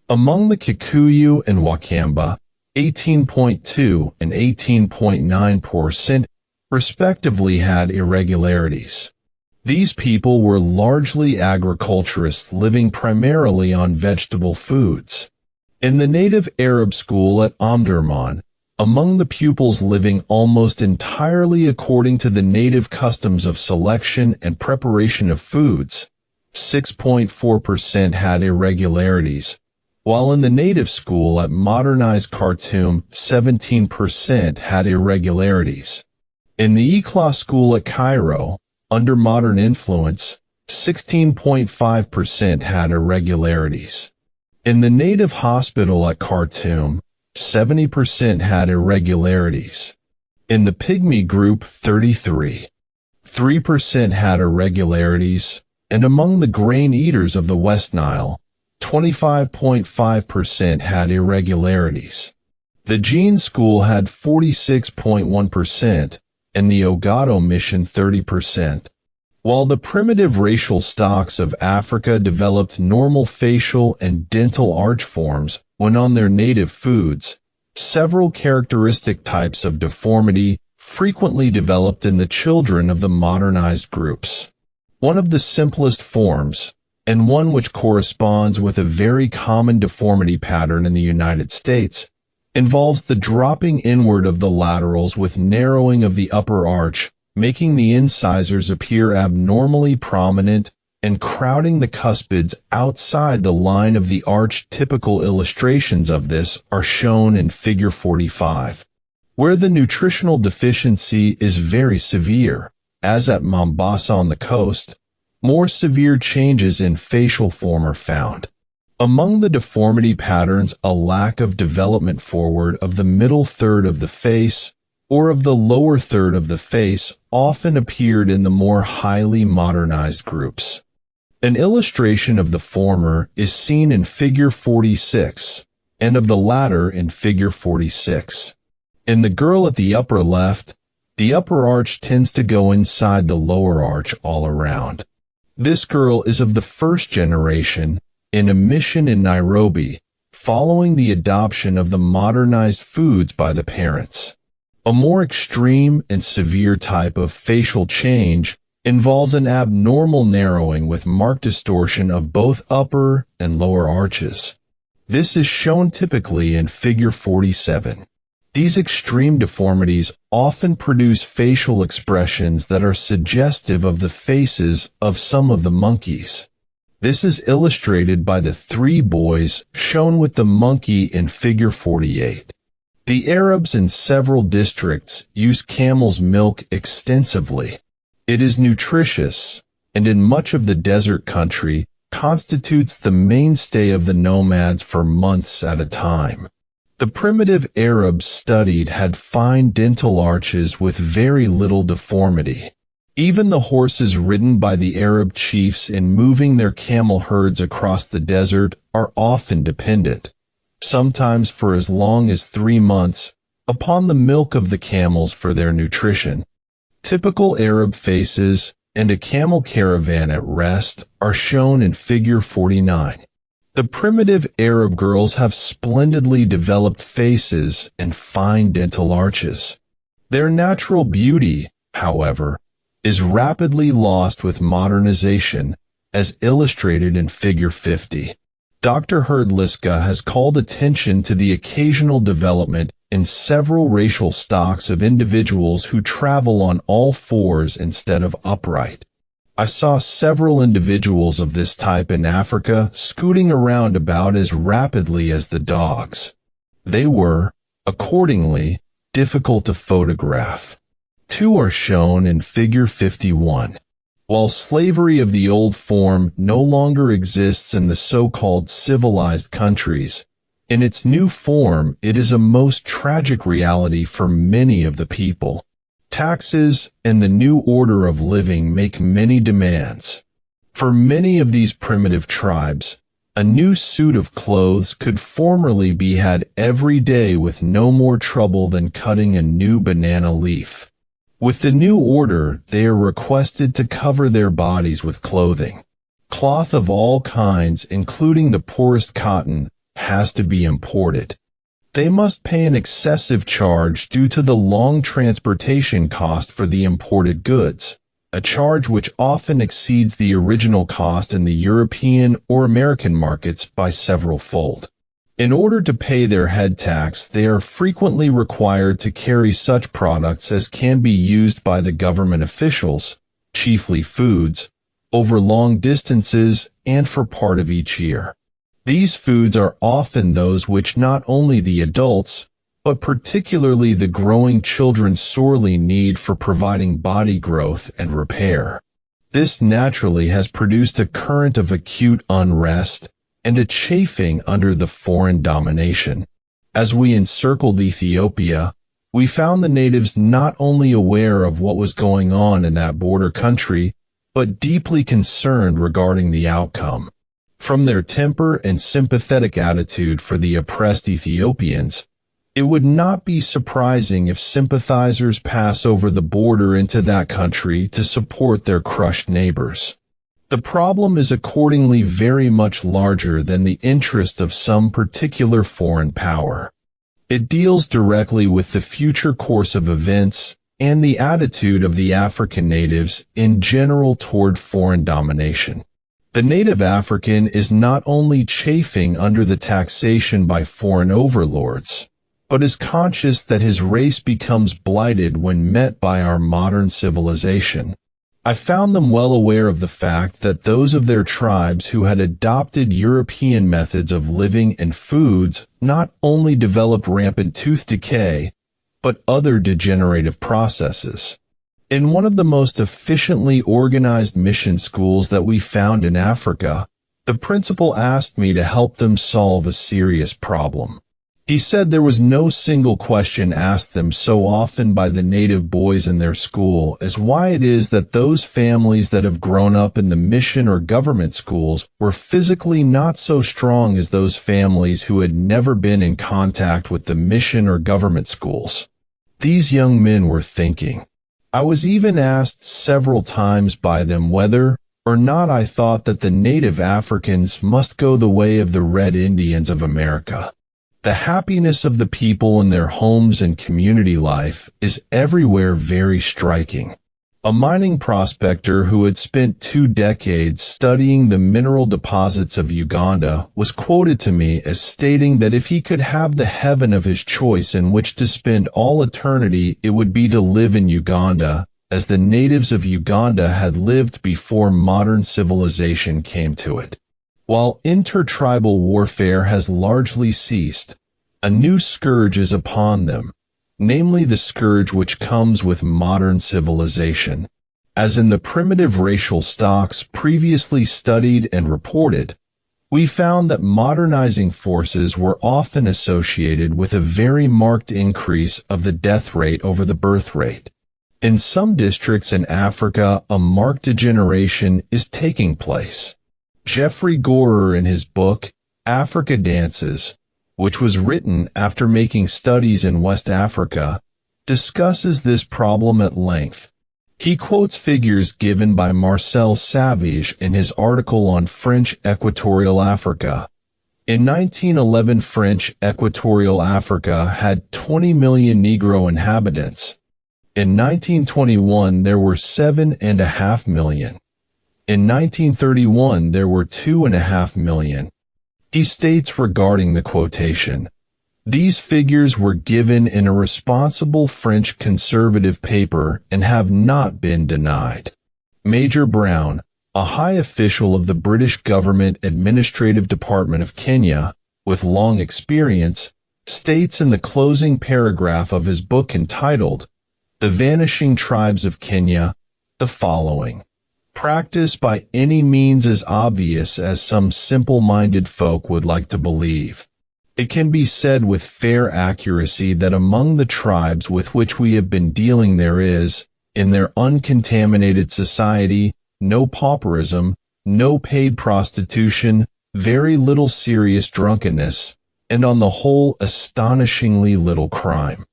S1: Among the Kikuyu and Wakamba, 18.2 and 18.9% respectively had irregularities. These people were largely agriculturists living primarily on vegetable foods. In the native Arab school at Omdurman, among the pupils living almost entirely according to the native customs of selection and preparation of foods, 6.4% had irregularities, while in the native school at modernized Khartoum, 17% had irregularities. In the Ikhlas school at Cairo, under modern influence, 16.5% had irregularities. In the native hospital at Khartoum, 70% had irregularities. In the Pygmy group, 3% had irregularities, and among the grain eaters of the West Nile, 25.5% had irregularities. The Jean school had 46.1%, and the Ogado mission 30%. While the primitive racial stocks of Africa developed normal facial and dental arch forms when on their native foods, several characteristic types of deformity frequently developed in the children of the modernized groups. One of the simplest forms, and one which corresponds with a very common deformity pattern in the United States, involves the dropping inward of the laterals with narrowing of the upper arch, making the incisors appear abnormally prominent and crowding the cuspids outside the line of the arch. Typical illustrations of this are shown in Figure 45, where the nutritional deficiency is very severe, as at Mombasa on the coast. More severe changes in facial form are found. Among the deformity patterns, a lack of development forward of the middle third of the face or of the lower third of the face often appeared in the more highly modernized groups. An illustration of the former is seen in Figure 46, and of the latter in Figure 46. In the girl at the upper left, the upper arch tends to go inside the lower arch all around. This girl is of the first generation, in a mission in Nairobi, following the adoption of the modernized foods by the parents. A more extreme and severe type of facial change involves an abnormal narrowing with marked distortion of both upper and lower arches. This is shown typically in Figure 47. These extreme deformities often produce facial expressions that are suggestive of the faces of some of the monkeys. This is illustrated by the three boys shown with the monkey in Figure 48. The Arabs in several districts use camel's milk extensively. It is nutritious, and in much of the desert country, constitutes the mainstay of the nomads for months at a time. The primitive Arabs studied had fine dental arches with very little deformity. Even the horses ridden by the Arab chiefs in moving their camel herds across the desert are often dependent, sometimes for as long as 3 months, upon the milk of the camels for their nutrition. Typical Arab faces and a camel caravan at rest are shown in Figure 49. The primitive Arab girls have splendidly developed faces and fine dental arches. Their natural beauty, however, is rapidly lost with modernization, as illustrated in Figure 50. Dr. Herdliska has called attention to the occasional development in several racial stocks of individuals who travel on all fours instead of upright. I saw several individuals of this type in Africa scooting around about as rapidly as the dogs. They were, accordingly, difficult to photograph. 2 are shown in Figure 51. While slavery of the old form no longer exists in the so-called civilized countries, in its new form it is a most tragic reality for many of the people. Taxes and the new order of living make many demands. For many of these primitive tribes, a new suit of clothes could formerly be had every day with no more trouble than cutting a new banana leaf. With the new order, they are requested to cover their bodies with clothing. Cloth of all kinds, including the poorest cotton, has to be imported. They must pay an excessive charge due to the long transportation cost for the imported goods, a charge which often exceeds the original cost in the European or American markets by several-fold. In order to pay their head tax, they are frequently required to carry such products as can be used by the government officials, chiefly foods, over long distances and for part of each year. These foods are often those which not only the adults, but particularly the growing children sorely need for providing body growth and repair. This naturally has produced a current of acute unrest and a chafing under the foreign domination. As we encircled Ethiopia, we found the natives not only aware of what was going on in that border country, but deeply concerned regarding the outcome. From their temper and sympathetic attitude for the oppressed Ethiopians, it would not be surprising if sympathizers pass over the border into that country to support their crushed neighbors. The problem is accordingly very much larger than the interest of some particular foreign power. It deals directly with the future course of events and the attitude of the African natives in general toward foreign domination. The native African is not only chafing under the taxation by foreign overlords, but is conscious that his race becomes blighted when met by our modern civilization. I found them well aware of the fact that those of their tribes who had adopted European methods of living and foods not only developed rampant tooth decay, but other degenerative processes. In one of the most efficiently organized mission schools that we found in Africa, the principal asked me to help them solve a serious problem. He said there was no single question asked them so often by the native boys in their school as why it is that those families that have grown up in the mission or government schools were physically not so strong as those families who had never been in contact with the mission or government schools. These young men were thinking. I was even asked several times by them whether or not I thought that the native Africans must go the way of the Red Indians of America. The happiness of the people in their homes and community life is everywhere very striking. A mining prospector who had spent 2 decades studying the mineral deposits of Uganda was quoted to me as stating that if he could have the heaven of his choice in which to spend all eternity, it would be to live in Uganda, as the natives of Uganda had lived before modern civilization came to it. While intertribal warfare has largely ceased, a new scourge is upon them, namely the scourge which comes with modern civilization. As in the primitive racial stocks previously studied and reported, we found that modernizing forces were often associated with a very marked increase of the death rate over the birth rate. In some districts in Africa, a marked degeneration is taking place. Jeffrey Gorer, in his book, Africa Dances, which was written after making studies in West Africa, discusses this problem at length. He quotes figures given by Marcel Savage in his article on French Equatorial Africa. In 1911, French Equatorial Africa had 20 million Negro inhabitants. In 1921, there were 7.5 million. In 1931, there were 2.5 million. He states regarding the quotation, "These figures were given in a responsible French conservative paper and have not been denied." Major Brown, a high official of the British Government Administrative Department of Kenya, with long experience, states in the closing paragraph of his book entitled, "The Vanishing Tribes of Kenya," the following. "Practice by any means as obvious as some simple-minded folk would like to believe. It can be said with fair accuracy that among the tribes with which we have been dealing there is, in their uncontaminated society, no pauperism, no paid prostitution, very little serious drunkenness, and on the whole astonishingly little crime.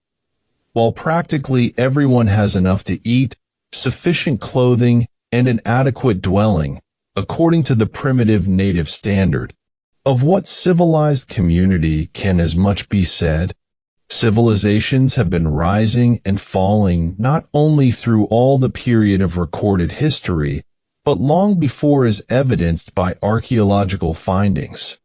S1: While practically everyone has enough to eat, sufficient clothing, and an adequate dwelling, according to the primitive native standard. Of what civilized community can as much be said? Civilizations have been rising and falling not only through all the period of recorded history, but long before as evidenced by archaeological findings.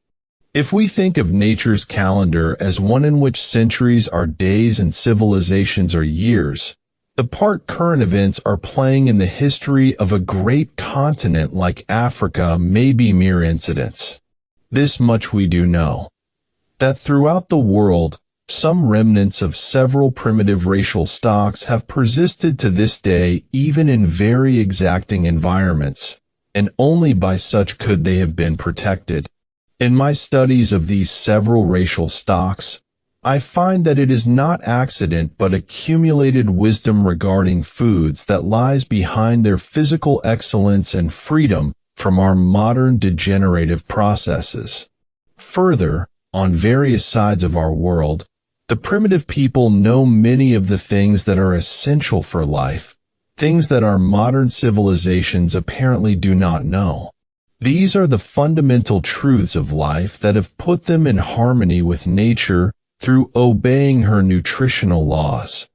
S1: If we think of nature's calendar as one in which centuries are days and civilizations are years, the part current events are playing in the history of a great continent like Africa may be mere incidents. This much we do know, that throughout the world, some remnants of several primitive racial stocks have persisted to this day even in very exacting environments, and only by such could they have been protected. In my studies of these several racial stocks, I find that it is not accident but accumulated wisdom regarding foods that lies behind their physical excellence and freedom from our modern degenerative processes. Further, on various sides of our world, the primitive people know many of the things that are essential for life, things that our modern civilizations apparently do not know. These are the fundamental truths of life that have put them in harmony with nature through obeying her nutritional laws.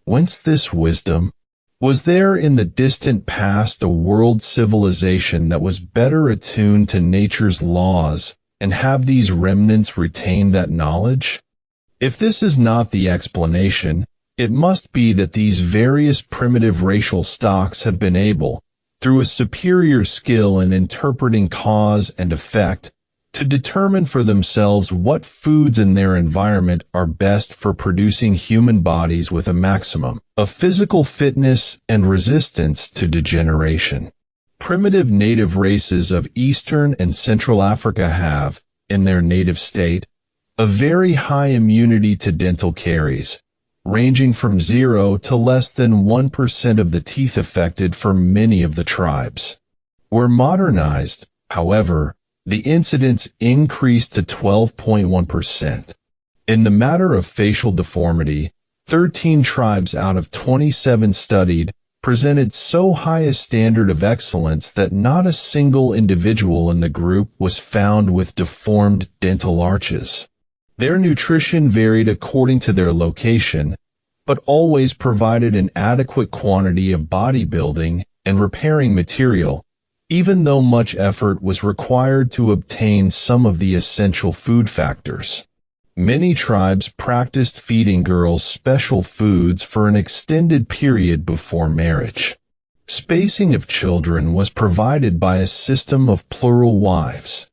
S1: Whence this wisdom? Was there in the distant past a world civilization that was better attuned to nature's laws, and have these remnants retained that knowledge? If this is not the explanation, it must be that these various primitive racial stocks have been able, through a superior skill in interpreting cause and effect, to determine for themselves what foods in their environment are best for producing human bodies with a maximum of physical fitness and resistance to degeneration. Primitive native races of Eastern and Central Africa have, in their native state, a very high immunity to dental caries, ranging from 0 to less than 1% of the teeth affected for many of the tribes. Where modernized, however, the incidence increased to 12.1%. In the matter of facial deformity, 13 tribes out of 27 studied presented so high a standard of excellence that not a single individual in the group was found with deformed dental arches. Their nutrition varied according to their location, but always provided an adequate quantity of bodybuilding and repairing material, even though much effort was required to obtain some of the essential food factors. Many tribes practiced feeding girls special foods for an extended period before marriage. Spacing of children was provided by a system of plural wives.